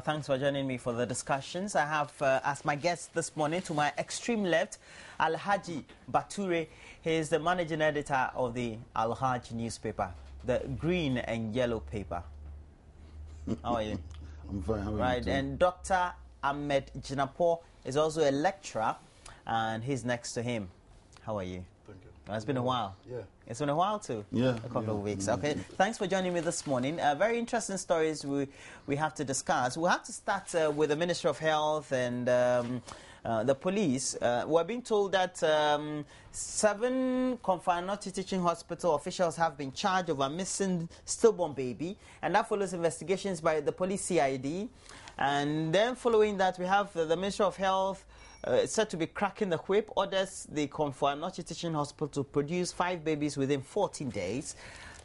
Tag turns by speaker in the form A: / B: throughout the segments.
A: Well, thanks for joining me for the discussions. I have as my guest this morning, to my extreme left, Alhaji Bature. He is the managing editor of the Alhaji newspaper, the green and yellow paper. How are you?
B: I'm fine. How are
A: right,
B: you?
A: And Dr. Ahmed Jinapo is also a lecturer, and he's next to him. How are you?
C: Thank you.
A: It's been a while.
C: Yeah.
A: It's been a while too.
B: Yeah.
A: A couple of weeks. Okay. Thanks for joining me this morning. Very interesting stories we have to discuss. We have to start with the Ministry of Health and the police. We're being told that 7 Konfanoti Teaching Hospital officials have been charged of a missing stillborn baby, and that follows investigations by the police CID. And then following that, we have the Ministry of Health said to be cracking the whip, orders the Konfanoti Teaching Hospital to produce 5 babies within 14 days.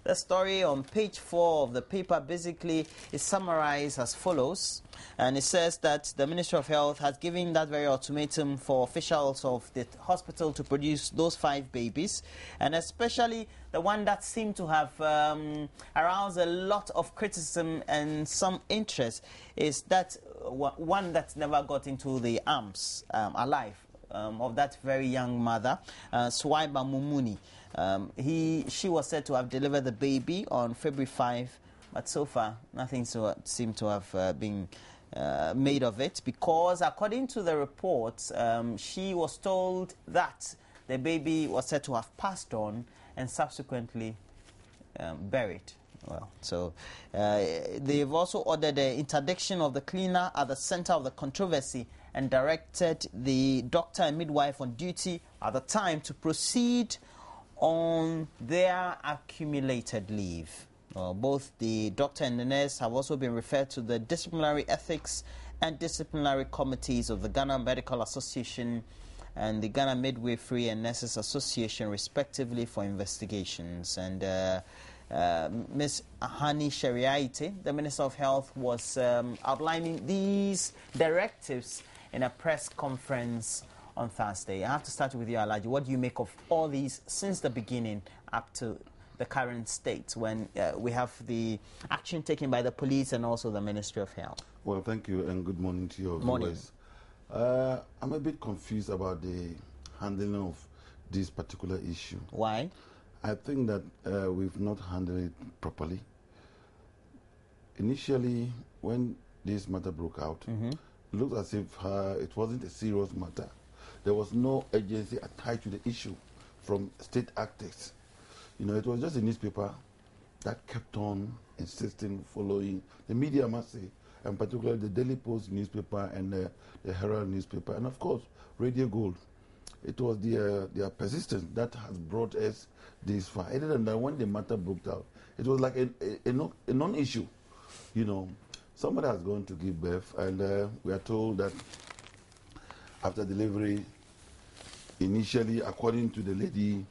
A: The story on page 4 of the paper basically is summarized as follows. And it says that the Ministry of Health has given that very ultimatum for officials of the hospital to produce those 5 babies. And especially the one that seemed to have aroused a lot of criticism and some interest is that one that never got into the arms alive of that very young mother, Swaiba Mumuni. She was said to have delivered the baby on February 5, but so far nothing seemed to have been made of it, because according to the reports, she was told that the baby was said to have passed on and subsequently buried. Well, so they've also ordered the interdiction of the cleaner at the center of the controversy and directed the doctor and midwife on duty at the time to proceed on their accumulated leave. Both the doctor and the nurse have also been referred to the disciplinary ethics and disciplinary committees of the Ghana Medical Association and the Ghana Midwifery and Nurses Association, respectively, for investigations. And Ms. Hani Shariaite, the Minister of Health, was outlining these directives in a press conference on Thursday. I have to start with you, Alhaji. What do you make of all these since the beginning up to the current state when we have the action taken by the police and also the Ministry of Health?
B: Well, thank you and good morning to your viewers. I'm a bit confused about the handling of this particular issue.
A: Why?
B: I think that we've not handled it properly. Initially, when this matter broke out, it looked as if it wasn't a serious matter. There was no agency attached to the issue from state actors. You know, it was just a newspaper that kept on insisting, following the media, I must say, and particularly the Daily Post newspaper and the Herald newspaper, and of course, Radio Gold. It was their persistence that has brought us this far. Other than that, when the matter broke out, it was like a non-issue. You know, somebody has gone to give birth, and we are told that after delivery, initially, according to the lady,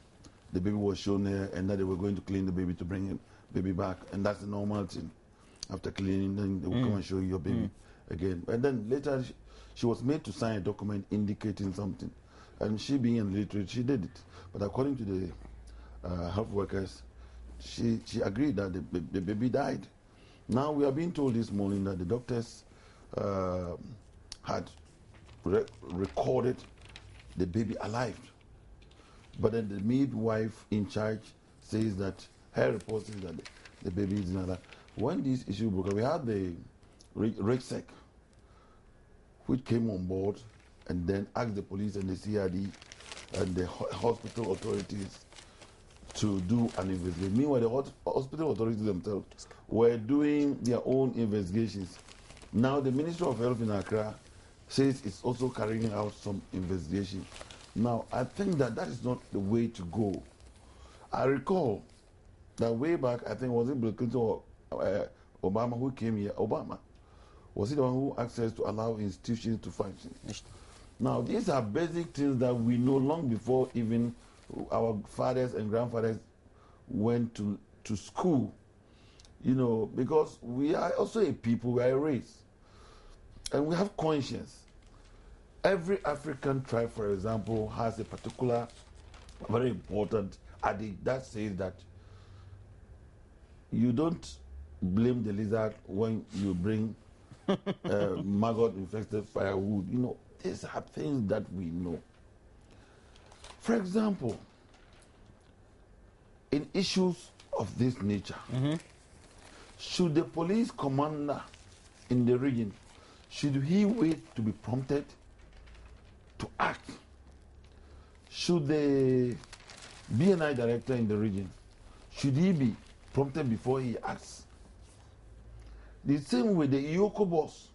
B: the baby was shown her, and that they were going to clean the baby to bring the baby back, and that's the normal thing. After cleaning, then they will come and show you your baby again. And then later, she was made to sign a document indicating something, and she, being illiterate, she did it. But according to the health workers, she agreed that the baby died. Now we are being told this morning that the doctors had recorded the baby alive. But then the midwife in charge says that her report says that the baby is not alive. When this issue broke out, we had the RICSEC, which came on board and then asked the police and the CID and the hospital authorities to do an investigation. Meanwhile, the hospital authorities themselves were doing their own investigations. Now the Ministry of Health in Accra says it's also carrying out some investigation. Now, I think that is not the way to go. I recall that way back, I think, was it Bill Clinton or Obama who came here? Obama. Was he the one who asked us to allow institutions to function? Now, these are basic things that we know long before even our fathers and grandfathers went to school. You know, because we are also a people, we are a race. And we have conscience. Every African tribe, for example, has a particular, very important adage that says that you don't blame the lizard when you bring maggot-infested firewood. You know, these are things that we know. For example, in issues of this nature, should the police commander in the region, should he wait to be prompted to act? Should the BNI director in the region, should he be prompted before he acts? The same with the Iyoko boss.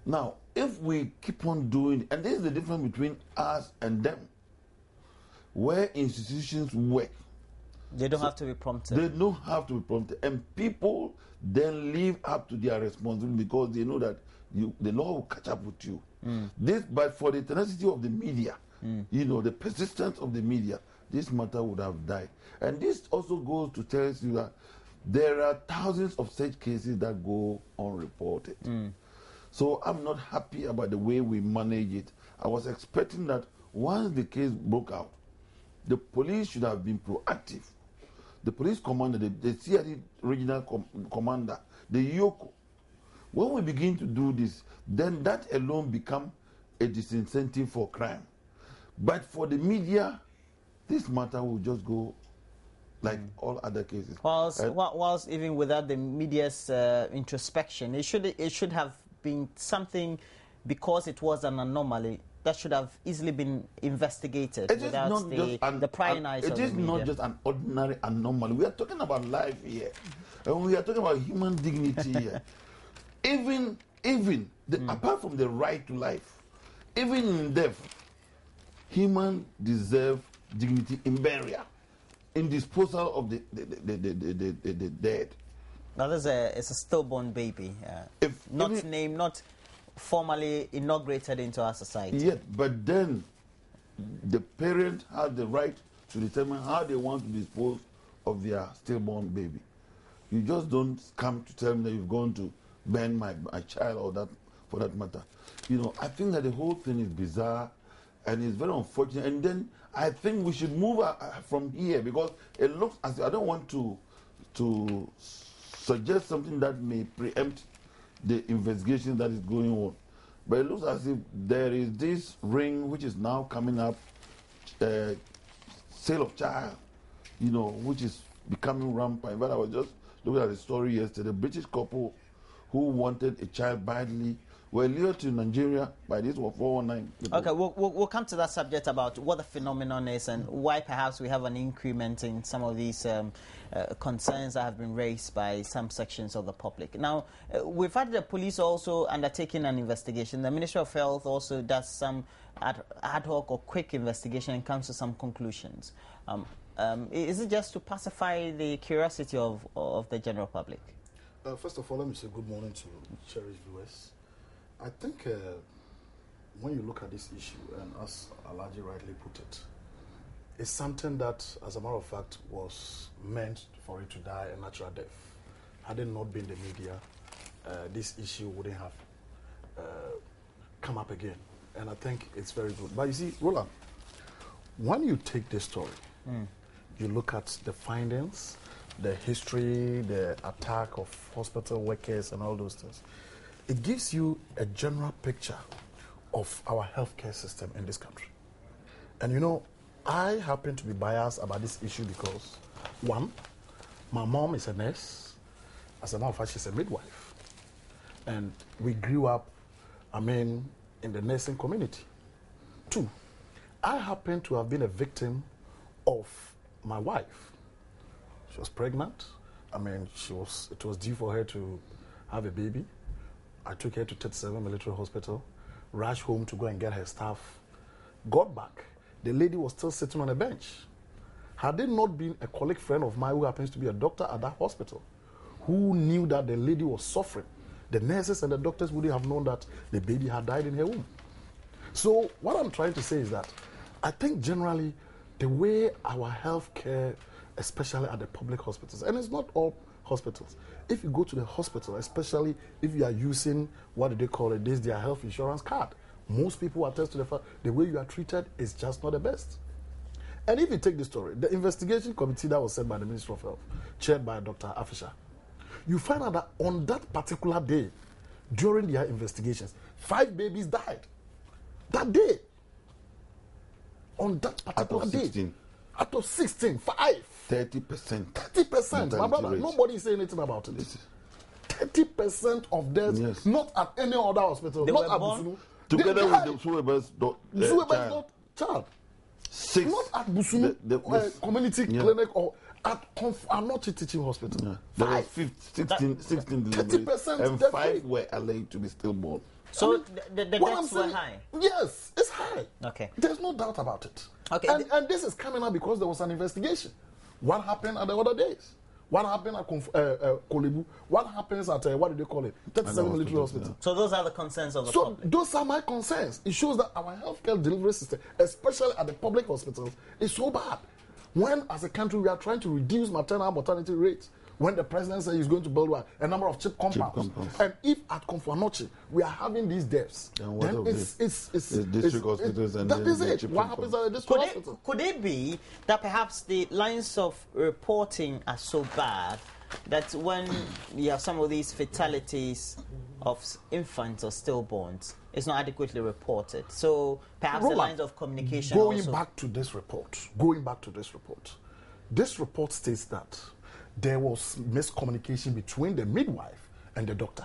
B: Now, if we keep on doing, and this is the difference between us and them, where institutions work,
A: they don't have to be prompted.
B: They don't have to be prompted. And people then live up to their responsibility because they know that the law will catch up with you. But for the tenacity of the media, you know, the persistence of the media, this matter would have died. And this also goes to tell you that there are thousands of such cases that go unreported. So I'm not happy about the way we manage it. I was expecting that once the case broke out, the police should have been proactive. The police commander, the CID regional commander, the Iyoko. When we begin to do this, then that alone becomes a disincentive for crime. But for the media, this matter will just go like all other cases.
A: Whilst even without the media's introspection, it should have been something, because it was an anomaly, that should have easily been investigated without the prying eyes of the media. It is not just an ordinary anomaly. We are talking about life here. And we are talking about human dignity here. Apart from the right to life, even in death, humans deserve dignity in burial, in disposal of the dead. Now, it's a stillborn baby, not formally inaugurated into our society.
B: Yet, but then the parent has the right to determine how they want to dispose of their stillborn baby. You just don't come to tell me that you're going to burn my child, or that, for that matter. You know, I think that the whole thing is bizarre and it's very unfortunate. And then I think we should move from here, because it looks as if I don't want to suggest something that may preempt the investigation that is going on. But it looks as if there is this ring which is now coming up, sale of child, you know, which is becoming rampant. But I was just looking at the story yesterday. A British couple who wanted a child badly were lured to Nigeria by this 419.
A: Okay, we'll come to that subject about what the phenomenon is and why perhaps we have an increment in some of these concerns that have been raised by some sections of the public. Now, we've had the police also undertaking an investigation. The Ministry of Health also does some ad hoc or quick investigation and comes to some conclusions. Is it just to pacify the curiosity of the general public?
C: First of all, let me say good morning to cherished viewers. I think when you look at this issue, and as Alaji rightly put it, it's something that, as a matter of fact, was meant for it to die a natural death. Had it not been the media, this issue wouldn't have come up again. And I think it's very good. But you see, Roland, when you take this story, you look at the findings, the history, the attack of hospital workers and all those things, it gives you a general picture of our healthcare system in this country. And you know, I happen to be biased about this issue because, one, my mom is a nurse. As a matter of fact, she's a midwife. And we grew up, in the nursing community. Two, I happen to have been a victim of my wife. She was pregnant. It was due for her to have a baby. I took her to 37 Military Hospital, rushed home to go and get her stuff. Got back. The lady was still sitting on a bench. Had it not been a colleague friend of mine who happens to be a doctor at that hospital, who knew that the lady was suffering, the nurses and the doctors wouldn't have known that the baby had died in her womb. So what I'm trying to say is that I think generally the way our health care, especially at the public hospitals, and it's not all hospitals. If you go to the hospital, especially if you are using, what do they call it, their health insurance card, most people attest to the fact the way you are treated is just not the best. And if you take the story, the investigation committee that was set by the Ministry of Health, chaired by Dr. Afisha, You find out that on that particular day, during their investigations, 5 babies died. That day. On that particular day. Out of 16, 5.
B: 30%.
C: 30%. My brother, nobody is saying anything about it. 30% of deaths, not at any other hospital.
A: They
C: not
A: were
C: at
A: born
C: Busunu.
B: Together with the Sueber's
C: child.
B: 6.
C: Not at Busunu community clinic or at Anochi Teaching Hospital.
B: Yeah. There were 16 deliveries, and 5 were alleged to be stillborn.
A: So the deaths were high?
C: Yes, it's high.
A: Okay.
C: There's no doubt about it.
A: Okay.
C: And this is coming out because there was an investigation. What happened at the other days? What happened at Kolebu? What happens at, what do they call it? 37 Military Hospital. Yeah.
A: So those are the concerns of the public?
C: So those are my concerns. It shows that our healthcare delivery system, especially at the public hospitals, is so bad. When, as a country, we are trying to reduce maternal mortality rates, when the president says he's going to build a number of cheap compounds. And if at Konfanochi we are having these deaths, then it's
B: district hospitals and
C: that is it. What happens at the district hospital?
A: Could it be that perhaps the lines of reporting are so bad that when you have some of these fatalities of infants or stillborns, it's not adequately reported? So perhaps the lines of communication
C: Going back to this report, this report states that there was miscommunication between the midwife and the doctor.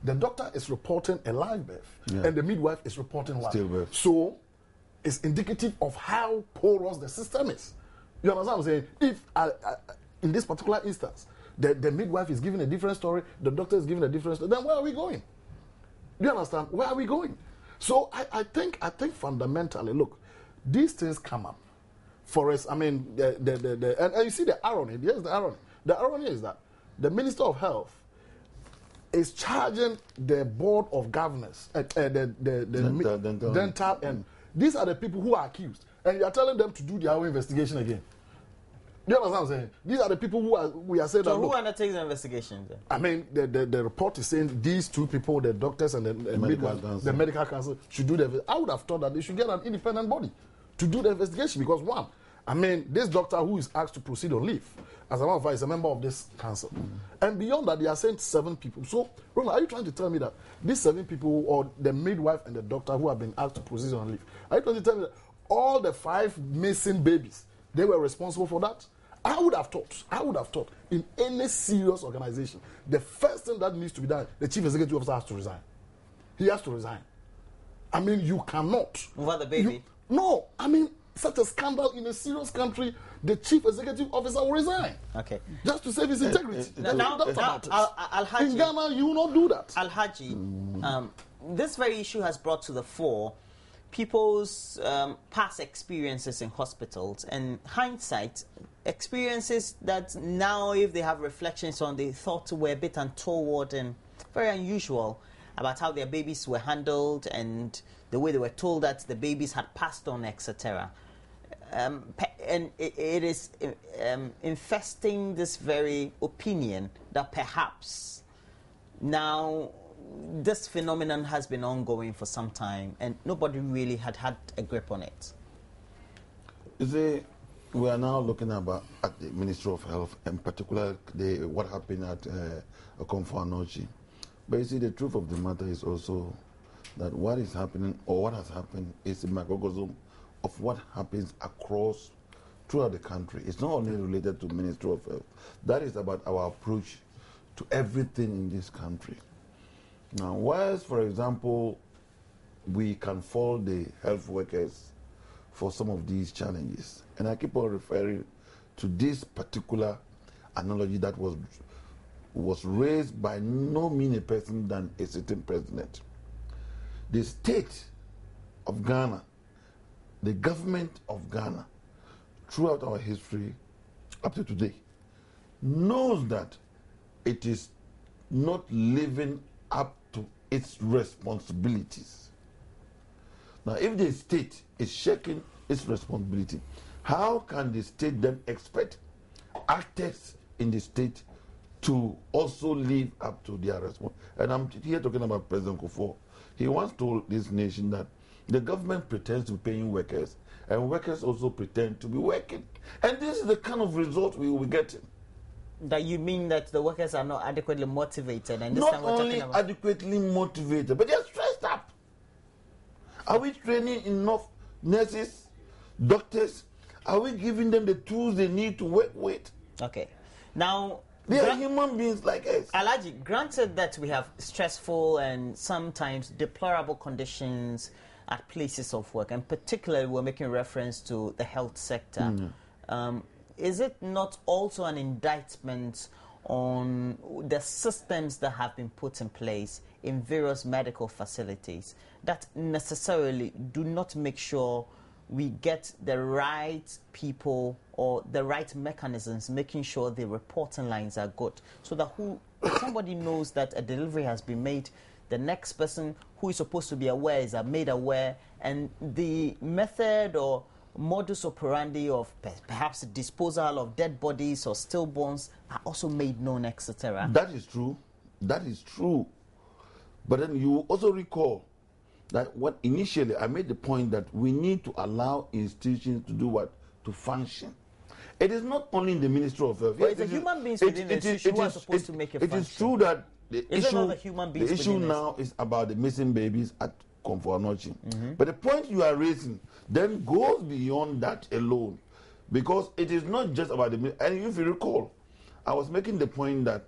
C: The doctor is reporting a live birth, and the midwife is reporting stillbirth. So it's indicative of how porous the system is. You understand what I'm saying? If in this particular instance, the midwife is giving a different story, the doctor is giving a different story, then where are we going? Do you understand? Where are we going? So I think fundamentally, look, these things come up. For us, I mean, and you see the irony. Here's the irony. The irony is that the Minister of Health is charging the Board of Governors, dental, and these are the people who are accused, and you are telling them to do their own investigation again. Do you understand what I'm saying? These are the people we are saying. So
A: who undertakes the investigation then?
C: I mean, the report is saying these 2 people, the doctors and the medical council, should do the. I would have thought that they should get an independent body to do the investigation because one, I mean, this doctor who is asked to proceed on leave, as a matter of fact, is a member of this council. And beyond that, they are saying 7 people. So, Ronald, are you trying to tell me that these 7 people, or the midwife and the doctor who have been asked to proceed on leave, are you trying to tell me that all the 5 missing babies, they were responsible for that? I would have thought, in any serious organization, the first thing that needs to be done, the chief executive officer has to resign. He has to resign. I mean, you cannot.
A: Over the baby?
C: No, I mean, such a scandal in a serious country, the chief executive officer will resign. Okay. Just to save his integrity. In Ghana, you will not do that.
A: Alhaji, this very issue has brought to the fore people's past experiences in hospitals and hindsight, experiences that now, if they have reflections on, they thought were a bit untoward and very unusual about how their babies were handled and the way they were told that the babies had passed on, etc. And it is infesting this very opinion that perhaps now this phenomenon has been ongoing for some time and nobody really had a grip on it.
B: You see, we are now looking at the Ministry of Health, in particular what happened at Konfanochi. But you see, the truth of the matter is also that what is happening, or what has happened, is a microcosm of what happens throughout the country. It's not only related to Ministry of Health. That is about our approach to everything in this country. Now, whilst, for example, we can fault the health workers for some of these challenges, and I keep on referring to this particular analogy that was raised by no mean a person than a sitting president. The state of Ghana, the government of Ghana, throughout our history up to today, knows that it is not living up to its responsibilities. Now, if the state is shirking its responsibility, how can the state then expect actors in the state to also live up to their responsibility? And I'm here talking about President Kufuor. He once told this nation that the government pretends to be paying workers, and workers also pretend to be working. And this is the kind of result we will be getting.
A: That you mean that the workers are not adequately motivated, and this
B: Not
A: time we're
B: only
A: talking about
B: adequately motivated, but they're stressed up. Are we training enough nurses, doctors? Are we giving them the tools they need to work with?
A: Okay. Now,
B: they are human beings like us.
A: Alhaji, granted that we have stressful and sometimes deplorable conditions at places of work, and particularly we're making reference to the health sector. Is it not also an indictment on the systems that have been put in place in various medical facilities that necessarily do not make sure we get the right people or the right mechanisms, making sure the reporting lines are good, so that if somebody knows that a delivery has been made, the next person who is supposed to be aware is made aware, and the method or modus operandi of perhaps disposal of dead bodies or stillborns are also made known, etc.
B: That is true. That is true. But then you also recall that what initially I made the point that we need to allow institutions to do what? To function. It is not only in the Ministry of Health.
A: But it's the human beings within the institution who are supposed to make it function.
B: It is true that the issue
A: the
B: now is about the missing babies at Komfo-Anokye. But the point you are raising then goes beyond that alone, because it is not just about the, and if you recall, I was making the point that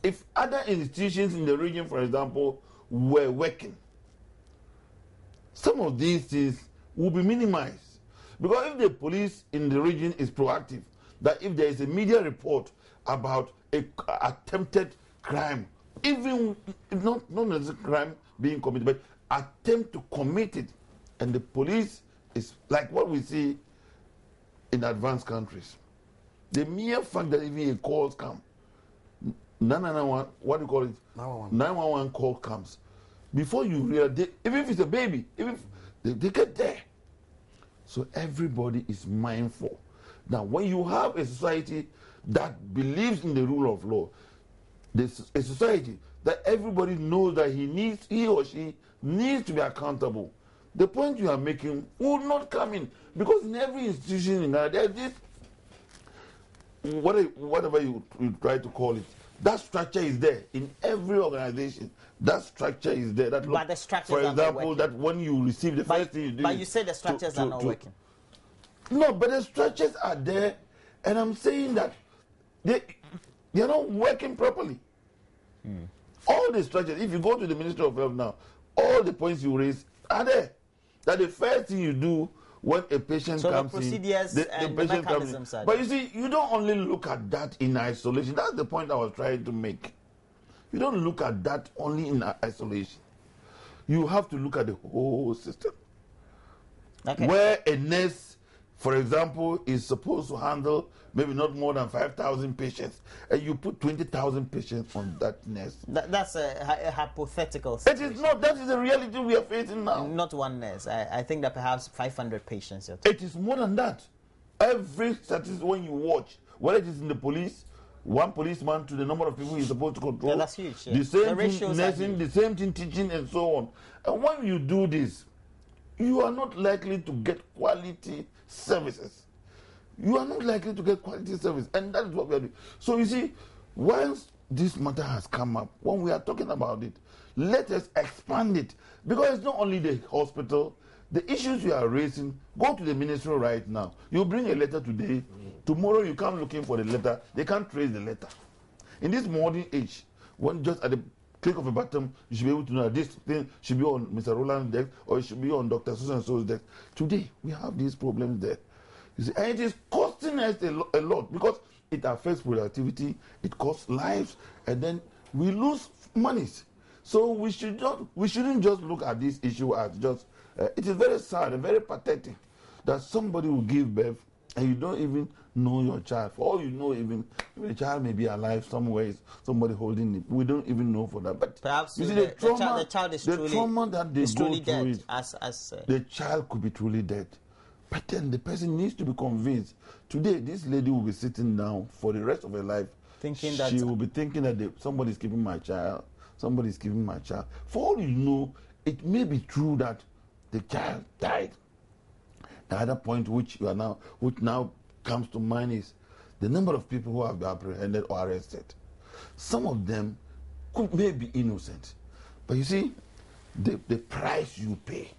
B: if other institutions in the region, for example, were working, some of these things will be minimized. Because if the police in the region is proactive, that if there is a media report about a attempted crime, even if not necessarily crime being committed, but attempt to commit it, and the police is like what we see in advanced countries. The mere fact that even a call comes, 911, what do you call it? 911 call comes. Before you realize, even if it's a baby, even if they get there. So everybody is mindful. Now, when you have a society that believes in the rule of law, a society that everybody knows that he or she needs to be accountable, the point you are making will not come in. Because in every institution in Ghana, there's this, whatever you try to call it, that structure is there. In every organization, that structure is there. That
A: but the structures
B: for
A: are
B: example,
A: not working.
B: that when you receive the first thing you do.
A: But you say the structures are not working.
B: No, but the structures are there, and I'm saying that they're not working properly. All the structures, if you go to the Ministry of Health now, all the points you raise are there. That the first thing you do when a patient comes in,
A: the patient mechanisms are there.
B: But you see, you don't only look at that in isolation. That's the point I was trying to make. You don't look at that only in isolation. You have to look at the whole system.
A: Okay.
B: Where a nurse, for example, is supposed to handle maybe not more than 5,000 patients, and you put 20,000 patients on that nurse.
A: That's a hypothetical
B: situation. It is not. That is the reality we are facing now.
A: Not one nurse. I think that perhaps 500 patients.
B: It is more than that. Every statistic when you watch, whether it is in the police, one policeman to the number of people he's supposed to control.
A: Yeah, that's huge. Yeah.
B: The same thing nursing, the same thing teaching, and so on. And when you do this, you are not likely to get quality services. You are not likely to get quality service, and that is what we are doing. So you see, once this matter has come up, when we are talking about it, let us expand it, because it's not only the hospital. The issues you are raising, go to the ministry right now. You bring a letter today, tomorrow you come looking for the letter, they can't trace the letter. In this modern age, when just at the click of a button, you should be able to know that this thing should be on Mr. Roland's desk, or it should be on Dr. So-and-so's desk. Today, we have these problems there. You see, and it is costing us a lot, because it affects productivity, it costs lives, and then we lose monies. So we shouldn't just look at this issue as just, it is very sad and very pathetic that somebody will give birth and you don't even know your child. For all you know, even the child may be alive somewhere, somebody holding it. We don't even know for that. But
A: perhaps
B: you see,
A: the child is
B: trauma that they
A: truly
B: go through
A: dead.
B: The child could be truly dead. But then the person needs to be convinced. Today, this lady will be sitting down for the rest of her life. She will be thinking that somebody is keeping my child. Somebody is keeping my child. For all you know, it may be true that the child died. The other point which now comes to mind is the number of people who have been apprehended or arrested, some of them may be innocent. But you see, the price you pay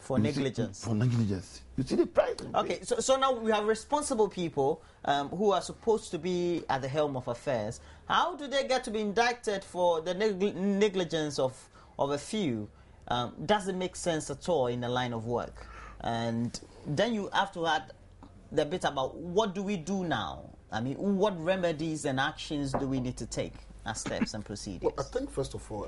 A: for negligence.
B: For negligence. You see the price.
A: Okay, so now we have responsible people who are supposed to be at the helm of affairs. How do they get to be indicted for the negligence of a few? Doesn't make sense at all in the line of work. And then you have to add the bit about what do we do now? I mean, what remedies and actions do we need to take as steps and proceedings?
C: Well, I think first of all,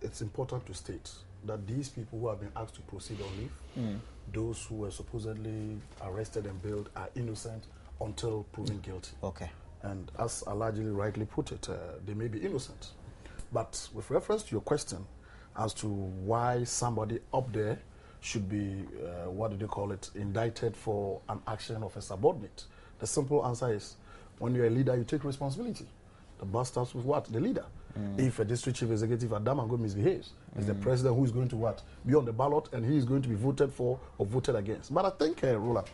C: it's important to state that these people who have been asked to proceed on leave, those who were supposedly arrested and bailed, are innocent until proven guilty.
A: Okay.
C: And as Alhaji rightly put it, they may be innocent. But with reference to your question as to why somebody up there should be, what do they call it, indicted for an action of a subordinate, the simple answer is, when you're a leader, you take responsibility. The bus starts with what? The leader. If a district chief executive at Damango misbehaves, it's the president who is going to what? Be on the ballot, and he is going to be voted for or voted against. But I think, Roland,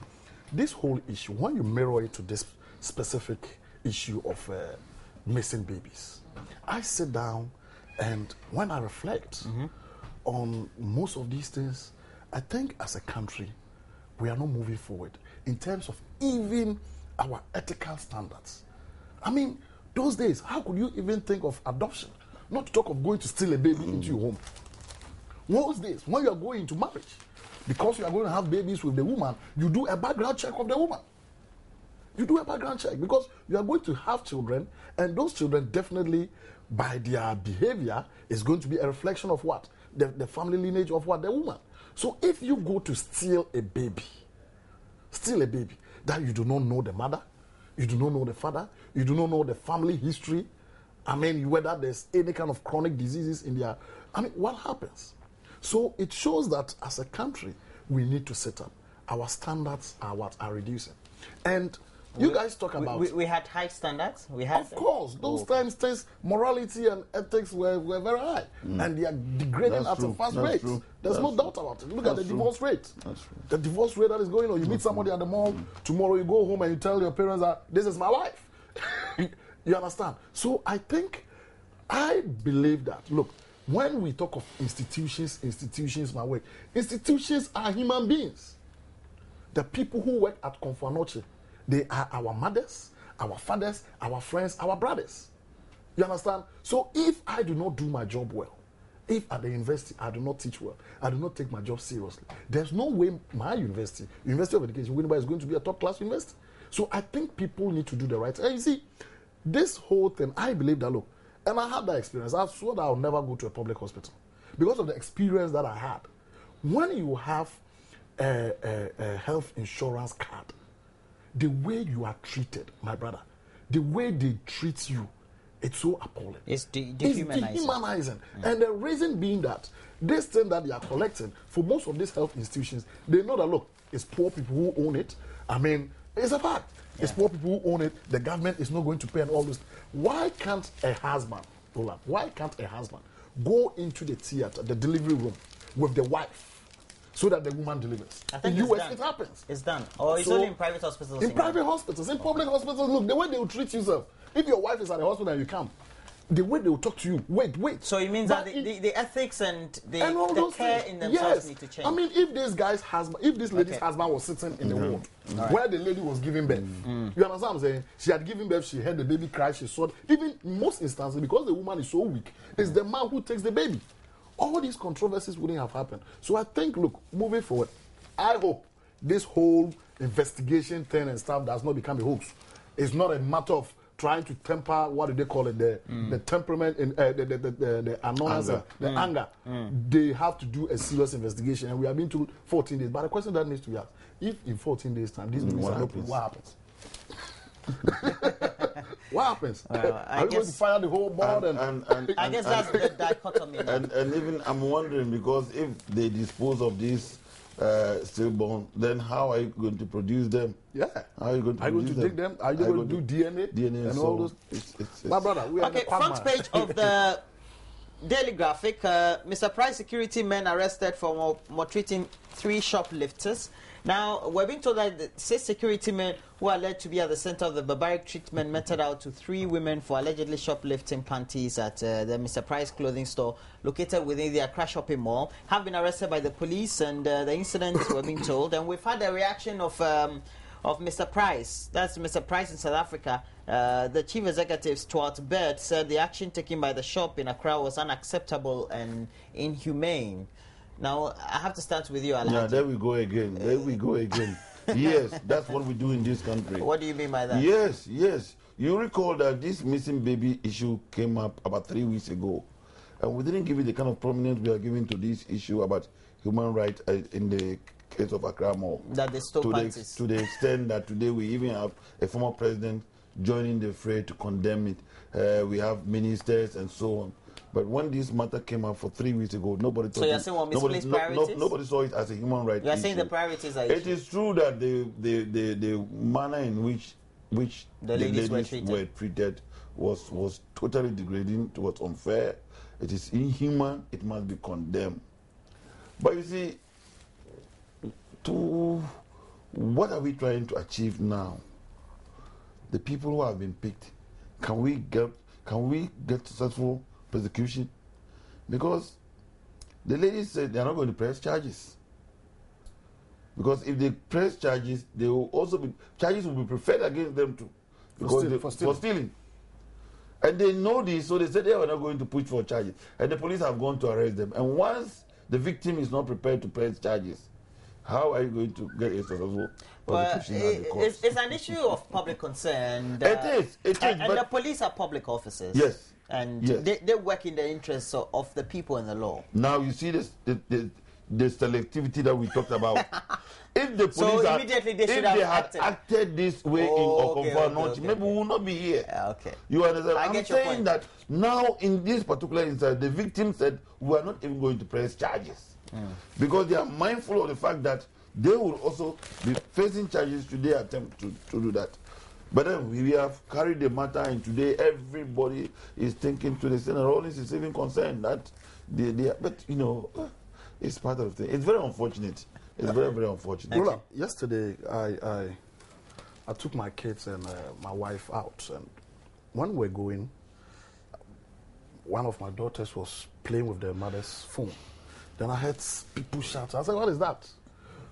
C: this whole issue, when you mirror it to this specific issue of missing babies, I sit down and when I reflect on most of these things, I think as a country, we are not moving forward in terms of even our ethical standards. I mean, those days, how could you even think of adoption? Not to talk of going to steal a baby into your home. Those days, when you are going into marriage, because you are going to have babies with the woman, you do a background check of the woman. You do a background check because you are going to have children, and those children definitely, by their behavior, is going to be a reflection of what? The family lineage of what? The woman. So if you go to steal a baby that you do not know the mother, you do not know the father, you do not know the family history, I mean, whether there's any kind of chronic diseases in there, I mean, what happens? So it shows that as a country, we need to set up. Our standards are reducing. And you guys talk about...
A: We had high standards?
C: Of course. Those times, morality and ethics were very high. And they are degrading at a fast rate. There's no doubt about it. Look at the divorce rate. The divorce rate that is going on. You meet somebody at the mall, tomorrow you go home and you tell your parents that this is my wife. You understand? So I believe that, look, when we talk of institutions, my way, institutions are human beings. The people who work at Confanoche, they are our mothers, our fathers, our friends, our brothers. You understand? So if I do not do my job well, if at the university I do not teach well, I do not take my job seriously, there's no way my university of Education, Winneba, is going to be a top-class university. So I think people need to do the right thing. And you see, this whole thing, I believe that, look, and I had that experience. I swore that I'll never go to a public hospital because of the experience that I had. When you have a health insurance card, the way you are treated, my brother, the way they treat you, it's so appalling.
A: It's dehumanizing.
C: And the reason being that this thing that they are collecting, for most of these health institutions, they know that, look, it's poor people who own it. I mean, it's a fact. It's poor people who own it. The government is not going to pay and all this. Why can't a husband, Roland, go into the theater, the delivery room, with the wife, so that the woman delivers?
A: I think
C: in the US, it happens.
A: It's done. Or it's only in private hospitals.
C: In private hospitals. In public hospitals, look, the way they will treat you, if your wife is at the hospital and you come, the way they will talk to you, wait.
A: So it means that the ethics and the care in themselves need to change.
C: I mean, if this lady's husband was sitting in the ward where the lady was giving birth, you understand what I'm saying? She had given birth, she heard the baby cry, she saw it. Even in most instances, because the woman is so weak, it's the man who takes the baby. All these controversies wouldn't have happened. So I think, look, moving forward, I hope this whole investigation thing and stuff does not become a hoax. It's not a matter of trying to temper, what do they call it, the temperament, and the annoyance, the anger. They have to do a serious investigation, and we have been to 14 days. But the question that needs to be asked, if in 14 days' time, these babies are not put, what happens? What happens? Are we going to fire the whole board?
A: I guess that's the dichotomy.
B: And even I'm wondering, because if they dispose of this stillborn, then how are you going to produce them?
C: Yeah.
B: How are you going to
C: dig them? Are you going to do DNA?
B: DNA
C: and all those? My brother, we are
A: okay, front page of the Daily Graphic, Mr. Price security men arrested for maltreating 3 shoplifters. Now, we're being told that the 6 security men who are alleged to be at the center of the barbaric treatment meted out to 3 women for allegedly shoplifting panties at the Mr. Price clothing store located within the Accra shopping mall have been arrested by the police, and the incidents we're being told. And we've had a reaction of Mr. Price. That's Mr. Price in South Africa. The chief executive, Stuart Bird, said the action taken by the shop in Accra was unacceptable and inhumane. Now, I have to start with you, Alhaji.
B: Yeah, there we go again. There we go again. Yes, that's what we do in this country.
A: What do you mean by that?
B: Yes, yes. You recall that this missing baby issue came up about 3 weeks ago. And we didn't give it the kind of prominence we are giving to this issue about human rights in the case of Accra Mall.
A: That they stole panties.
B: To the extent that today we even have a former president joining the fray to condemn it. We have ministers and so on. But when this matter came up for 3 weeks ago, nobody thought.
A: So you're saying what misplaced priorities?
B: Nobody saw it as a human rights issue.
A: You're saying the priorities are
B: It is true that the manner in which
A: the ladies were treated
B: was totally degrading. It was unfair. It is inhuman. It must be condemned. But you see, what are we trying to achieve now? The people who have been picked, can we get successful prosecution? Because the ladies said they are not going to press charges. Because if they press charges, they will also be charges will be preferred against them too. Because for stealing. And they know this, so they said they were not going to push for charges. And the police have gone to arrest them. And once the victim is not prepared to press charges, how are you going to get a successful prosecution at the courts?
A: It's an issue of public concern.
B: It is.
A: And the police are public officers.
B: Yes.
A: And they work in the interests of the people and the law.
B: Now you see the selectivity that we talked about. If the police had acted this way in Okonfa, maybe we will not be here.
A: Okay.
B: You understand? I'm saying that now in this particular instance, the victim said we are not even going to press charges because they are mindful of the fact that they will also be facing charges should they attempt to do that. But then we have carried the matter, and today everybody is thinking to the extent that Rollins is even concerned that but you know, it's part of the thing. It's very unfortunate. It's very, very unfortunate.
C: Roland, yesterday I took my kids and my wife out, and when we were going, one of my daughters was playing with their mother's phone. Then I heard people shout. I said, "What is that?"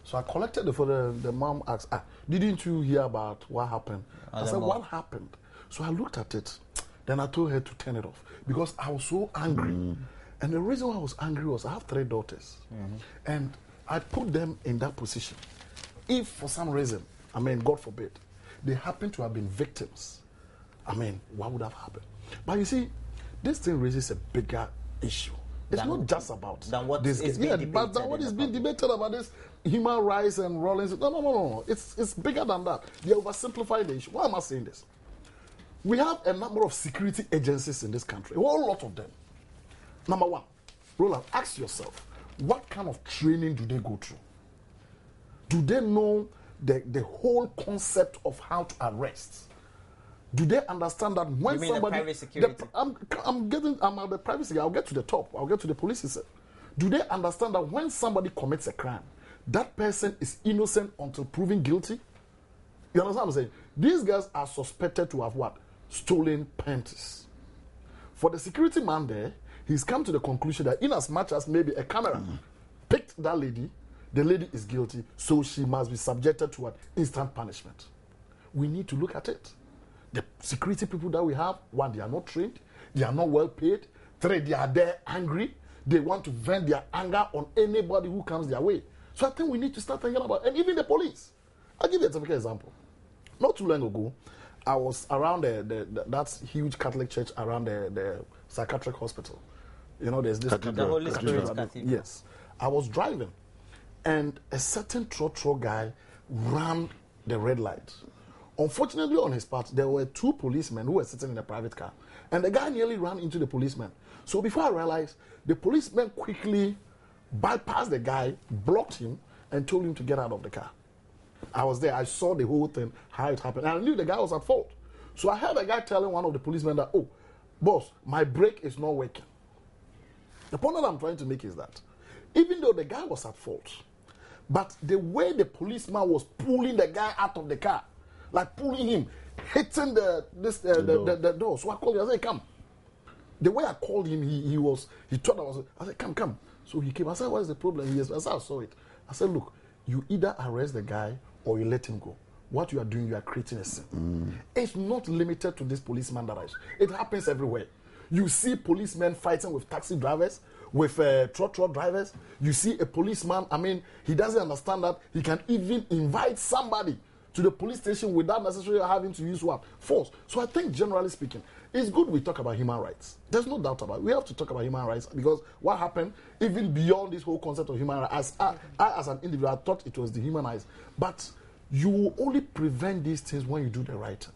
C: So I collected the phone. The mom asked, "Didn't you hear about what happened?" I said, "What happened?" So I looked at it. Then I told her to turn it off because I was so angry. And the reason why I was angry was I have 3 daughters. And I put them in that position. If for some reason, God forbid, they happen to have been victims, what would have happened? But you see, this thing raises a bigger issue. It's not just about
A: what is being debated.
C: But what is being debated about this human rights and Rollins. No. It's bigger than that. They oversimplify the issue. Why am I saying this? We have a number of security agencies in this country, a whole lot of them. Number one, Roland, ask yourself, what kind of training do they go through? Do they know the whole concept of how to arrest? Do they understand that when
A: you mean
C: somebody...
A: the private security?
C: I'm at the private security. I'll get to the top. I'll get to the police system. Do they understand that when somebody commits a crime, that person is innocent until proven guilty? You understand what I'm saying? These guys are suspected to have what? Stolen panties. For the security man there, he's come to the conclusion that in as much as maybe a camera picked that lady, the lady is guilty, so she must be subjected to what? Instant punishment. We need to look at it. The security people that we have, 1, they are not trained, they are not well paid, 3, they are there angry, they want to vent their anger on anybody who comes their way. So I think we need to start thinking about, and even the police. I'll give you a typical example. Not too long ago, I was around that huge Catholic church around the psychiatric hospital. You know, there's this...
A: The Holy Spirit Cathedral.
C: Yes. I was driving, and a certain trotro guy ran the red light. Unfortunately, on his part, there were 2 policemen who were sitting in a private car, and the guy nearly ran into the policeman. So before I realized, the policeman quickly bypassed the guy, blocked him, and told him to get out of the car. I was there. I saw the whole thing, how it happened, and I knew the guy was at fault. So I heard a guy telling one of the policemen that, "Oh, boss, my brake is not working." The point that I'm trying to make is that even though the guy was at fault, but the way the policeman was pulling the guy out of the car, like pulling him, hitting the door. So I called him, I said, come. The way I called him, he thought I said, come. So he came. I said, what is the problem? I said, I saw it. I said, look, you either arrest the guy or you let him go. What you are doing, you are creating a sin. It's not limited to this policeman that it happens everywhere. You see policemen fighting with taxi drivers, with truck drivers. You see a policeman, he doesn't understand that he can even invite somebody to the police station without necessarily having to use what? Force. So I think, generally speaking, it's good we talk about human rights. There's no doubt about it. We have to talk about human rights because what happened, even beyond this whole concept of human rights, I as an individual, I thought it was dehumanized. But you will only prevent these things when you do the right thing.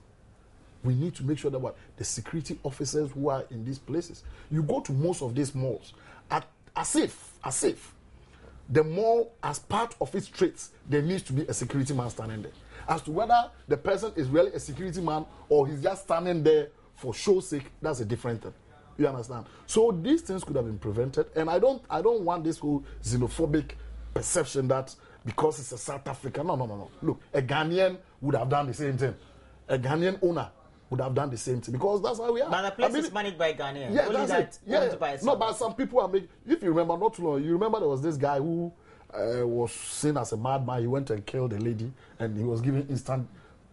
C: We need to make sure that the security officers who are in these places, you go to most of these malls, as if the mall, as part of its traits, there needs to be a security man standing there. As to whether the person is really a security man or he's just standing there for show's sake, that's a different thing. You understand? So these things could have been prevented, and I don't want this whole xenophobic perception that because it's a South African. No. Look, a Ghanaian would have done the same thing. A Ghanaian owner would have done the same thing because that's how we are.
A: But the place is managed by Ghanaians.
C: Yeah,
A: only
C: that's it. Yeah. No, but some people are making. If you remember, not too long, you remember there was this guy who was seen as a madman. He went and killed a lady, and he was given instant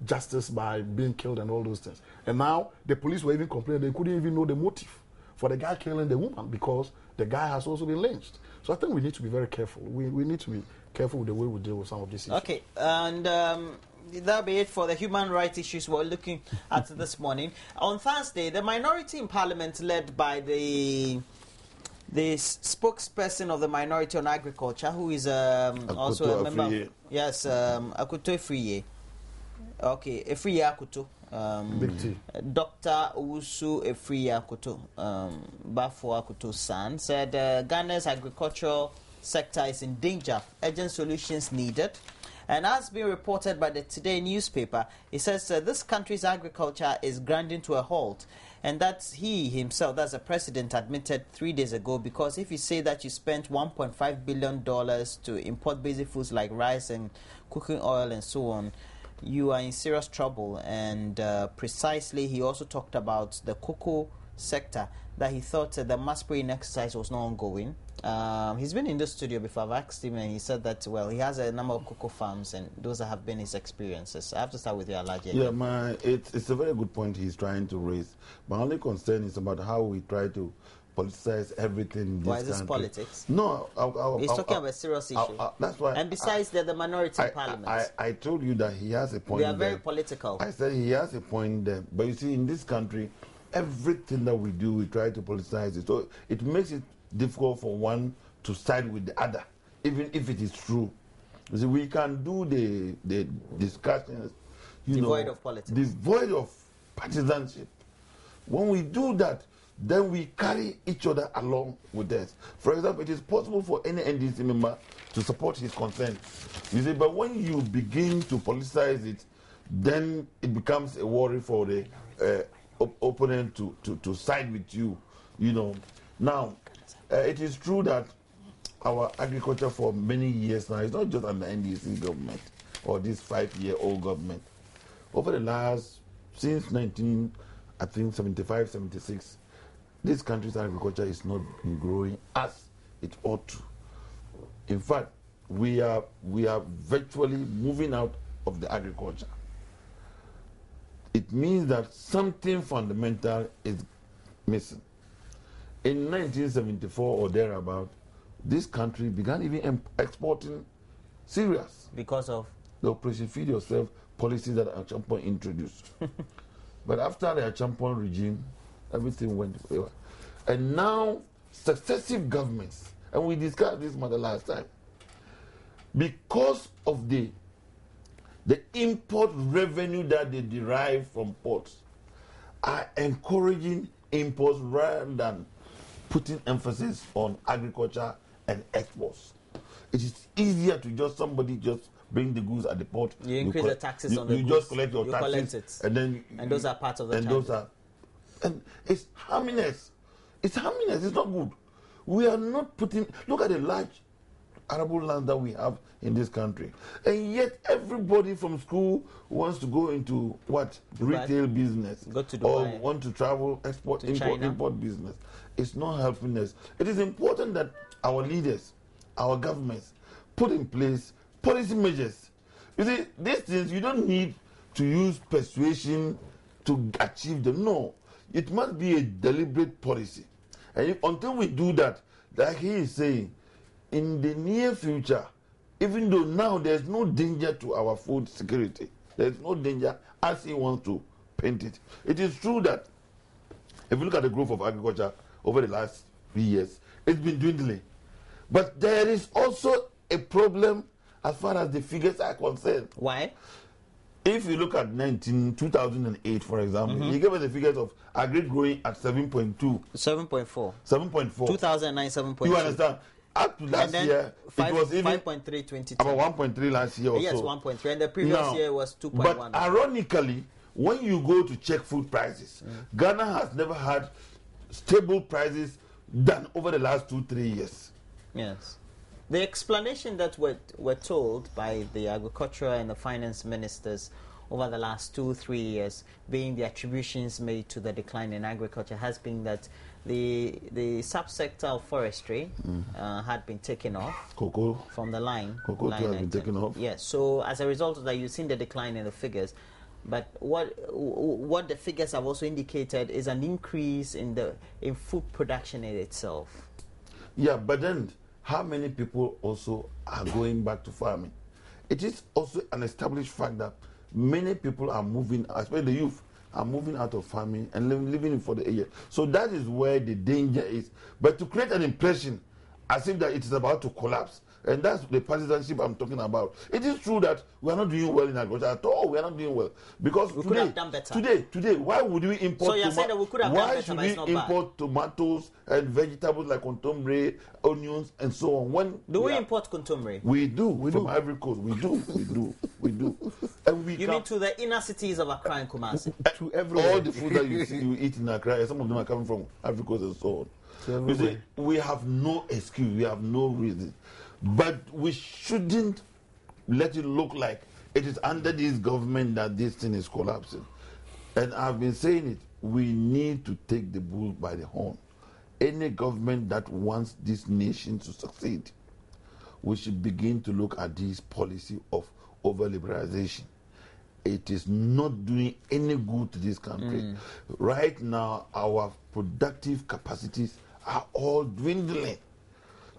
C: justice by being killed and all those things. And now the police were even complaining they couldn't even know the motive for the guy killing the woman because the guy has also been lynched. So I think we need to be very careful. We need to be careful with the way we deal with some of these issues.
A: Okay, and that'll be it for the human rights issues we're looking at this morning. On Thursday, the minority in Parliament, led by the spokesperson of the minority on agriculture, who is also a member. Yes, Akuto Efriye. Okay, Efriye Akuto.
C: Big T.
A: Dr. Owusu Efriye Akuto, Bafo Akuto's son, said Ghana's agricultural sector is in danger. Urgent solutions needed. And as being reported by the Today newspaper, it says this country's agriculture is grinding to a halt. And that's he himself, that's the president, admitted 3 days ago, because if you say that you spent $1.5 billion to import basic foods like rice and cooking oil and so on, you are in serious trouble. And precisely, he also talked about the cocoa sector, that he thought the mass spraying exercise was not ongoing. He's been in the studio before. I've asked him, and he said that, well, he has a number of cocoa farms, and those have been his experiences. I have to start with you, Alhaji.
B: Yeah, it's a very good point he's trying to raise. My only concern is about how we try to politicize everything in this
A: Why is this
B: country.
A: Politics?
B: No.
A: He's talking about a serious issue.
B: That's why.
A: And besides, they're the minority in Parliament.
B: I told you that he has a point.
A: They are very political.
B: I said he has a point there. But you see, in this country, everything that we do, we try to politicize it. So it makes it difficult for one to side with the other, even if it is true. You see, we can do the discussions,
A: devoid of politics,
B: devoid of partisanship. When we do that, then we carry each other along with us. For example, it is possible for any NDC member to support his consent. You see, but when you begin to politicize it, then it becomes a worry for the opponent to side with you. Now, it is true that our agriculture for many years now, it's not just under NDC government or this 5-year-old government. Over the last, since 75, 76, this country's agriculture is not growing as it ought to. In fact, we are virtually moving out of the agriculture. It means that something fundamental is missing. In 1974 or thereabout, this country began even exporting cereals.
A: Because of?
B: The Operation Feed Yourself policy that Achampon introduced. But after the Achampon regime, everything went away. And now, successive governments, and we discussed this matter last time, because of the import revenue that they derive from ports, are encouraging imports rather than putting emphasis on agriculture and exports. It is easier to somebody bring the goods at the port.
A: You increase the taxes on the goods.
B: You just collect your taxes.
A: Collect it.
B: And
A: those are part of the
B: and
A: charges.
B: and it's harmless. It's harmless. It's not good. We are not putting. Look at the large arable land that we have in this country, and yet everybody from school wants to go into what retail business,
A: go to
B: or
A: Dubai,
B: want to travel, export, import business. It's not helping us. It is important that our leaders, our governments, put in place policy measures. You see, these things you don't need to use persuasion to achieve them. No, it must be a deliberate policy, and until we do that, like he is saying, in the near future, even though now there's no danger to our food security, there's no danger as he wants to paint it. It is true that if you look at the growth of agriculture over the last few years, it's been dwindling. But there is also a problem as far as the figures are concerned.
A: Why?
B: If you look at 2008, for example, he gave us the figures of agri growing at 7.2.
A: 7.4.
B: 7.4.
A: 2009, 7.2.
B: You understand? Up to last year, it was even
A: 5.3, 2010.
B: about 1.3 last year or
A: yes,
B: so.
A: 1.3. And the previous year was 2.1.
B: But ironically, when you go to check food prices, Ghana has never had stable prices than over the last 2-3 years.
A: Yes. The explanation that we're told by the agricultural and the finance ministers over the last 2-3 years, being the attributions made to the decline in agriculture, has been that the subsector of forestry had been taken off
B: Cocoa
A: from the line.
B: Cocoa
A: line
B: has been taken off.
A: Yes. So as a result of that, you've seen the decline in the figures. But what the figures have also indicated is an increase in food production in itself.
B: Yeah, but then how many people also are going back to farming? It is also an established fact that many people are moving, especially the youth, are moving out of farming and living for the area. So that is where the danger is. But to create an impression as if that it is about to collapse, and that's the partisanship I'm talking about. It is true that we are not doing well in agriculture at all. We are not doing well because
A: we could have done better.
B: Today, why would we import?
A: So you're saying that we could have done better,
B: why should
A: but it's not
B: we
A: bad.
B: import tomatoes and vegetables like contombre, onions, and so on? When
A: do we import contombre?
B: We do from Ivory Coast. We do. And we
A: you mean to the inner cities of Accra and Kumasi?
B: To everywhere. All the food that you eat in Accra, and some of them are coming from Ivory Coast and so on. You see, we have no excuse. We have no reason. But we shouldn't let it look like it is under this government that this thing is collapsing. And I've been saying it, we need to take the bull by the horn. Any government that wants this nation to succeed, we should begin to look at this policy of over-liberalization. It is not doing any good to this country. Right now, our productive capacities are all dwindling.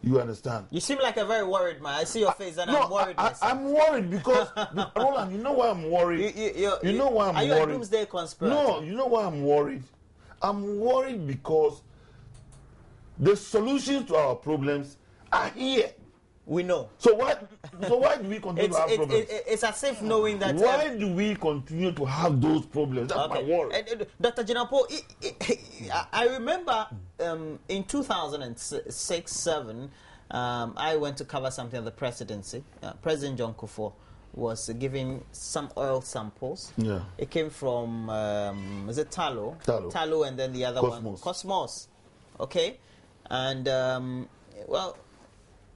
B: You understand?
A: You seem like a very worried man. I see your face and I'm worried myself.
B: I'm worried because, Roland, you know why I'm worried? You know why I'm worried?
A: Are you a doomsday conspirator?
B: No, you know why I'm worried? I'm worried because the solutions to our problems are here.
A: We know.
B: So why do we continue to have problems?
A: It's as if knowing that...
B: Why do we continue to have those problems? That's my worry.
A: Dr. Jinapo, I remember in 2006-07, I went to cover something of the presidency. President John Kufuor was giving some oil samples.
B: Yeah.
A: It came from, is it Tallow?
B: Tallow.
A: And then the other one, Cosmos. Okay? And, well...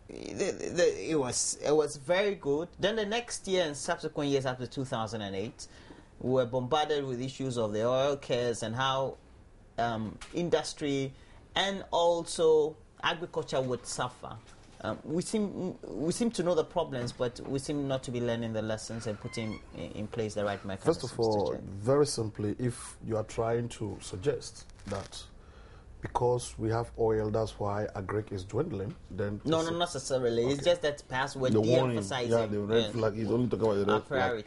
A: It was very good. Then the next year and subsequent years after 2008, we were bombarded with issues of the oil cares and how industry and also agriculture would suffer. We seem to know the problems, but we seem not to be learning the lessons and putting in place the right mechanisms.
C: First of all, very simply, if you are trying to suggest that because we have oil, that's why agric is dwindling, then...
A: No, not necessarily. Okay. It's just that perhaps we're de-emphasizing...
B: Yeah, the red flag. He's only talking about the red flag.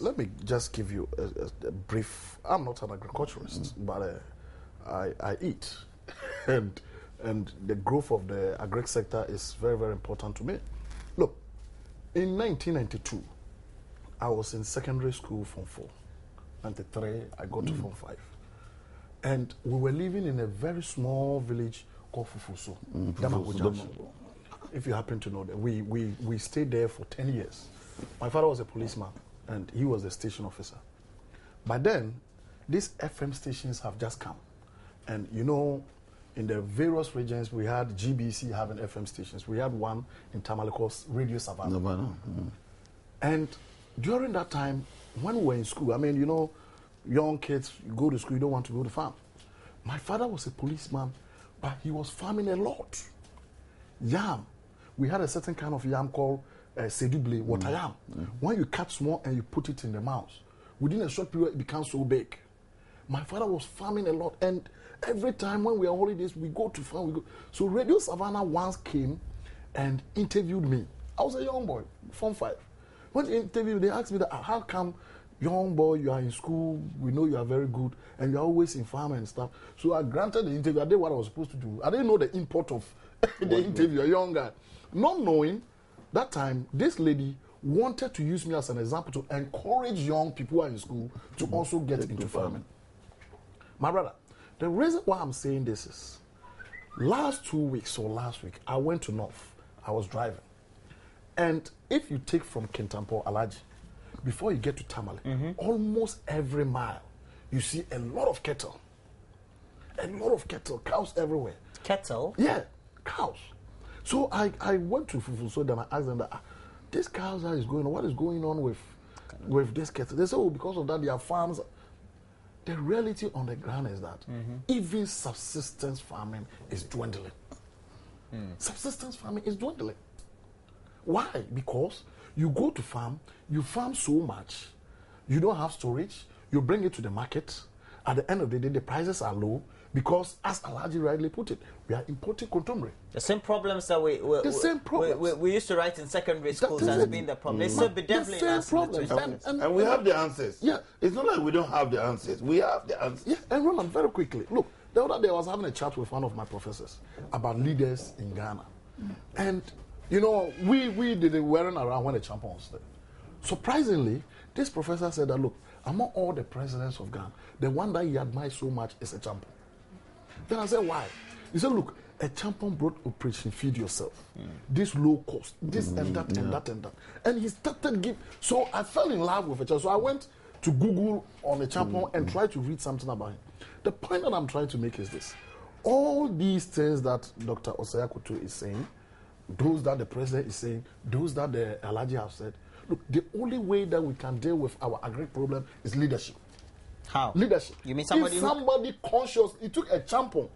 C: Let me just give you a brief... I'm not an agriculturist, but I eat. and the growth of the agric sector is very, very important to me. Look, in 1992, I was in secondary school from 4. 93, I got to Form 5. And we were living in a very small village called Fufuso, if you happen to know that. We stayed there for 10 years. My father was a policeman, and he was a station officer. By then, these FM stations have just come. And, you know, in the various regions, we had GBC having FM stations. We had one in Tamale called Radio Savannah. And during that time, when we were in school, I mean, you know, young kids, you go to school, you don't want to go to farm. My father was a policeman, but he was farming a lot. Yam. We had a certain kind of yam called seduble, water yam. When you cut small and you put it in the mouth, within a short period, it becomes so big. My father was farming a lot, and every time when we are on holidays, we go to farm. So Radio Savannah once came and interviewed me. I was a young boy, Form 5. When they interviewed, they asked me that, how come, young boy, you are in school, we know you are very good, and you are always in farm and stuff. So I granted the interview. I did what I was supposed to do. I didn't know the import of the interview, a young guy. Not knowing, that time, this lady wanted to use me as an example to encourage young people who are in school to also get into farming. My brother, the reason why I'm saying this is, last 2 weeks or last week, I went to North. I was driving. And if you take from Kintampo, Alaji, before you get to Tamale, almost every mile, you see a lot of cattle. A lot of cattle, cows everywhere.
A: Cattle?
C: Yeah, cows. So I went to Fufu, so then I asked them that, this cows, how is going on? What is going on with this cattle? They said, oh, because of that, their farms. The reality on the ground is that even subsistence farming is dwindling. Subsistence farming is dwindling. Why? Because you go to farm, you farm so much, you don't have storage, you bring it to the market. At the end of the day, the prices are low because, as Alhaji rightly put it, we are importing contemporary.
A: The same problems that we used to write in secondary schools has been the problem. It's so bedeviling.
C: The same problem.
B: And we have the answers.
C: Yeah.
B: It's not like we don't have the answers. We have the answers.
C: Yeah, and Roland, very quickly. Look, the other day I was having a chat with one of my professors about leaders in Ghana. And, you know, we weren't around when the champion was there. Surprisingly, this professor said that, look, among all the presidents of Ghana, the one that he admires so much is a champion. Then I said, why? He said, look, a champion brought Operation Feed Yourself. This low cost, this and that and that and that. And he started giving. So I fell in love with a champion. So I went to Google on a champion and tried to read something about him. The point that I'm trying to make is this. All these things that Dr. Osaya Kutu is saying, those that the president is saying, those that the Alhaji have said, look, the only way that we can deal with our agri problem is leadership.
A: How?
C: Leadership.
A: You mean somebody
C: conscious, it took a champion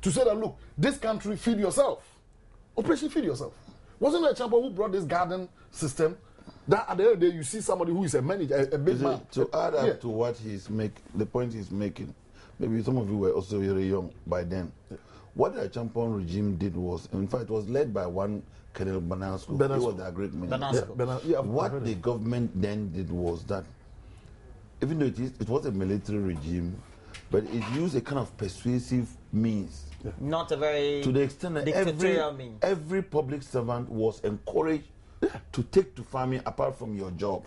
C: to say that, look, this country, feed yourself. Operation Feed Yourself. Wasn't it a champion who brought this garden system that at the end of the day you see somebody who is a manager, a big man.
B: To add up to what the point he's making, maybe some of you were also very young by then. What the champion regime did was, in fact, it was led by one Colonel Banasco. He was the great minister. What the government then did was that, even though it was a military regime, but it used a kind of persuasive means.
A: Not a very
B: to the extent that every public servant was encouraged to take to farming apart from your job.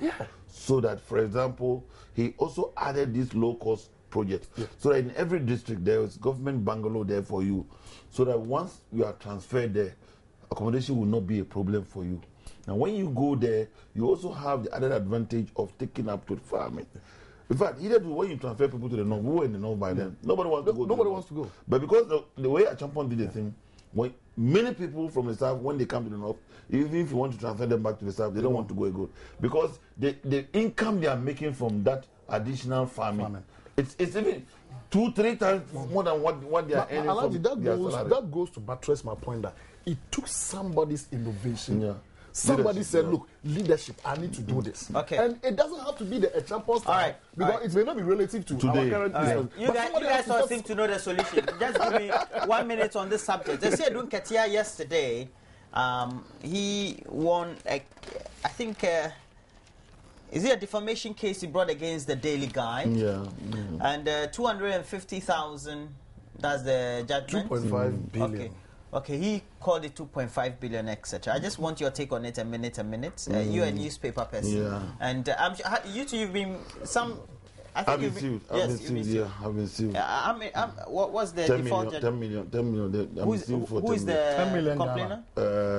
B: So that, for example, he also added this low-cost project. So that in every district there was government bungalow there for you. So that once you are transferred there, accommodation will not be a problem for you. Now when you go there, you also have the added advantage of taking up to farming. In fact, when you transfer people to the north, we were in the north by then. Nobody wants to go.
C: Nobody wants to go.
B: But because the way a champion did the thing, when many people from the south, when they come to the north, even if you want to transfer them back to the south, they don't want to go again. Because the income they are making from that additional farming. It's even 2-3 times more than what they are earning from their salary.
C: That goes to buttress my point that it took somebody's innovation. Somebody said, look, leadership, I need to do this.
A: Okay.
C: And it doesn't have to be the champion style. Because it may not be relative to
B: today.
C: Our current
A: You guys all seem to know the solution. Just give me 1 minute on this subject. They said Dun Ketia yesterday, he won, I think, is it a defamation case he brought against the Daily Guide? And 250,000, that's the judgment?
C: 2.5 billion.
A: Okay, he called it 2.5 billion, etc. I just want your take on it a minute. You a newspaper person. And I'm sure, you've been, some I think
B: I've been sued. I've been sued.
A: What was the
B: 10
A: default?
B: million. 10 million.
A: Who is the complainer?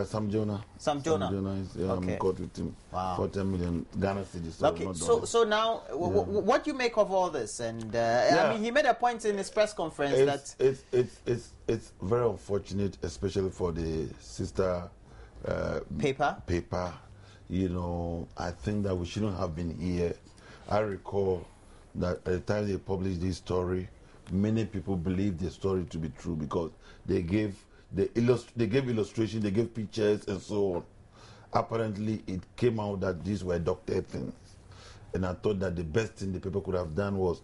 B: Sam Jonah.
A: Sam Jonah.
B: I'm in court with him for 10 million Ghana cedis.
A: Okay, so now, what do you make of all this? And I mean, he made a point in his press conference
B: it's very unfortunate, especially for the sister paper. You know, I think that we shouldn't have been here. I recall that at the time they published this story, many people believed the story to be true because they gave illustration, they gave pictures and so on. Apparently, it came out that these were doctored things, and I thought that the best thing the paper could have done was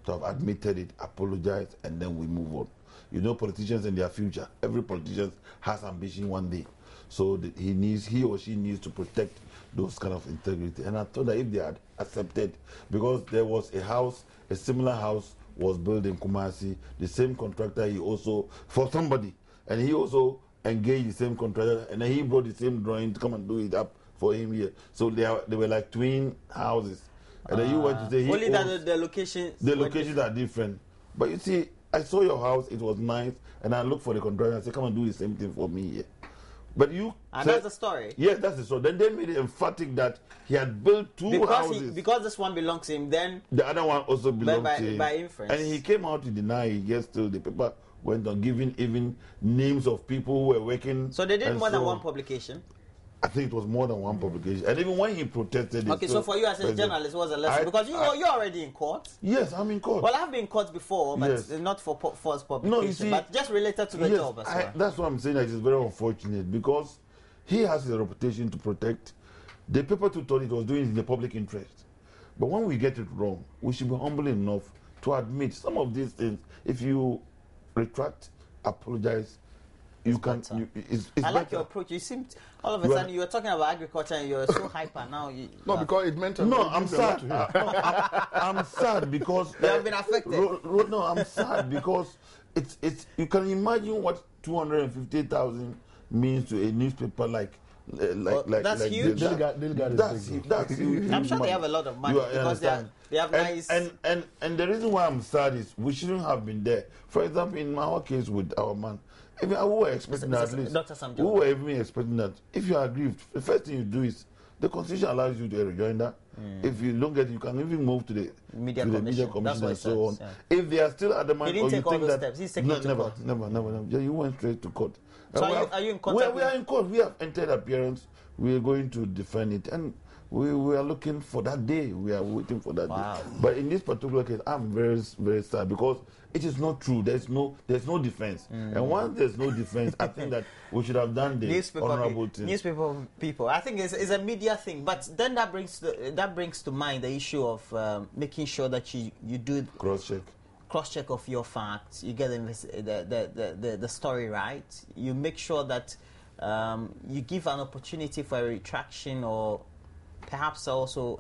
B: to have admitted it, apologized, and then we move on. You know, politicians in their future, every politician has ambition one day, so he or she needs to protect those kind of integrity. And I thought that if they had accepted, because there was a similar house was built in Kumasi, the same contractor for somebody, and he also engaged the same contractor, and then he brought the same drawing to come and do it up for him here. So they were like twin houses. And then you want to say
A: only that the locations
B: are different. But you see, I saw your house, it was nice, and I looked for the contractor and said, come and do the same thing for me here. But
A: that's the story.
B: Yes, that's the story. Then they made it emphatic that he had built two houses.
A: Because this one belongs to him, then
B: the other one also belongs to him.
A: By inference.
B: And he came out to deny it. Yes, till the paper went on giving even names of people who were working.
A: So they did more than one publication?
B: I think it was more than one publication. And even when he protested...
A: Okay, so for you as a journalist, it was a lesson? Because you're already in court.
B: Yes, I'm in court.
A: Well, I've been in court before, but not for false publication. No, you see, but just related to the job as well.
B: That's what I'm saying, that it's very unfortunate, because he has a reputation to protect. The paper too thought it was doing it in the public interest. But when we get it wrong, we should be humble enough to admit some of these things. If you retract, apologize, you can.
A: I like your approach. You seem all of a sudden you were talking about agriculture and you're so hyper now.
C: Because it meant.
B: No, I'm sad. I'm sad because
A: you have been affected.
B: No, I'm sad because it's. You can imagine what 250,000 means to a newspaper like
A: that's huge.
B: That's huge.
A: I'm sure they have a lot of money because they have nice.
B: And the reason why I'm sad is we shouldn't have been there. For example, in our case with our man, we were expecting that at least.
A: Dr. Sam
B: we were even expecting that if you are aggrieved, the first thing you do is the Constitution allows you to rejoinder. If you don't get it, you can even move to the media commission and so on. Yeah. If they are still adamant,
A: he didn't take all those steps. He's taking to court.
B: Never. You went straight to court.
A: So are you in court?
B: We are in court. We have entered appearance. We are going to defend it, and we are looking for that day. We are waiting for that day. But in this particular case, I'm very, very sad because it is not true. There's no defense. And once there's no defense, I think that we should have done the honorable thing.
A: Newspaper people. I think it's a media thing. But then that brings to mind the issue of making sure that you do cross-check of your facts. You get the story right. You make sure that you give an opportunity for a retraction or perhaps also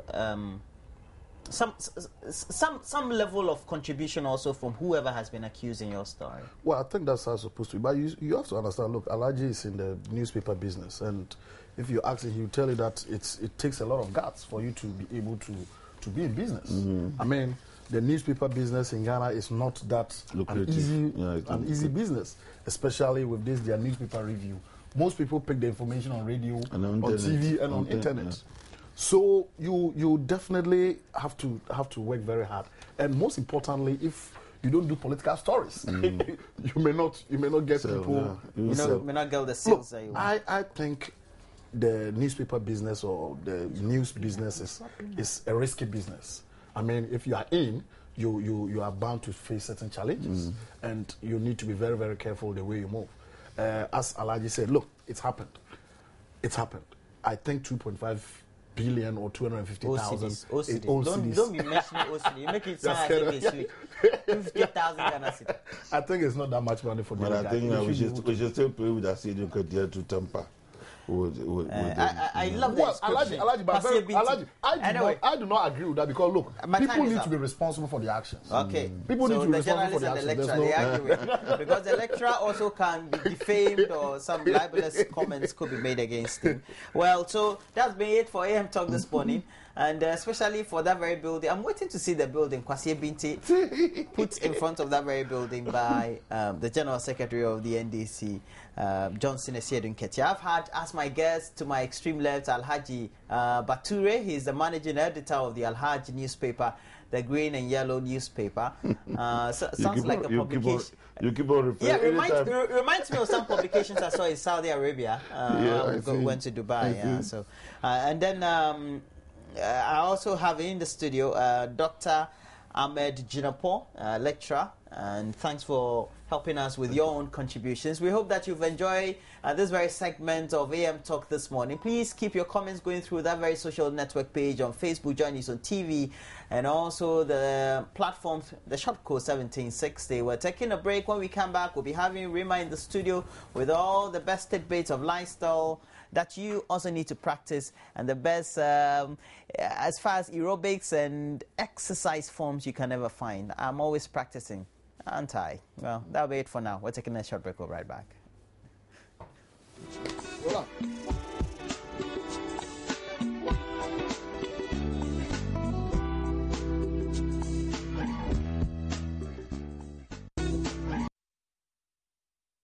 A: some level of contribution also from whoever has been accusing your story.
C: Well, I think that's how it's supposed to be. But you have to understand, look, Alhaji is in the newspaper business, and if you ask him, he'll tell you that it takes a lot of guts for you to be able to be in business. I mean, the newspaper business in Ghana is not that an easy business, especially with their newspaper review. Most people pick the information on radio, on TV, and on internet. So you definitely have to work very hard, and most importantly, if you don't do political stories, you may not get people.
A: You may not get the sales that you want.
C: I think the newspaper business or the news business is a risky business. I mean, if you are in, you are bound to face certain challenges, and you need to be very, very careful the way you move. As Alhaji said, look, it's happened. I think 2.5 billion or 250,000
A: OCDs. Don't be mentioning OCD. You make it sound as if it's sweet. 50,000 Ghana cedis.
C: I think it's not that much money for the
B: But I think we should still play with that city to tamper.
A: I love the
C: Well, Alaji, but very, Alaji, I do not agree with that because look, people need to be responsible for their actions.
A: Okay.
C: People need to be responsible for their
A: actions.
C: actions.
A: They argue with, because the lecturer also can be defamed or some libelous comments could be made against him. Well, so that's been it for AM Talk this morning. And especially for that very building, I'm waiting to see the building Kwasi Binti put in front of that very building by the General Secretary of the NDC, Johnson Esiedun Ketia. I've had as my guest to my extreme left Alhaji Bature. He's the managing editor of the Alhaji newspaper, the green and yellow newspaper. Sounds like a publication.
B: You keep on referring.
A: Yeah, reminds me of some publications I saw in Saudi Arabia. Went to Dubai. And then. I also have in the studio Dr. Ahmed Jinapo, lecturer, and thanks for helping us with your own contributions. We hope that you've enjoyed this very segment of AM Talk this morning. Please keep your comments going through that very social network page on Facebook, Joynews on TV, and also the platform, the short code 1760. We're taking a break. When we come back, we'll be having Rima in the studio with all the best tidbits of lifestyle that you also need to practice, and the best as far as aerobics and exercise forms you can ever find. I'm always practicing, aren't I? Well, that'll be it for now. We're taking a short break. We'll be right back.
C: Voilà.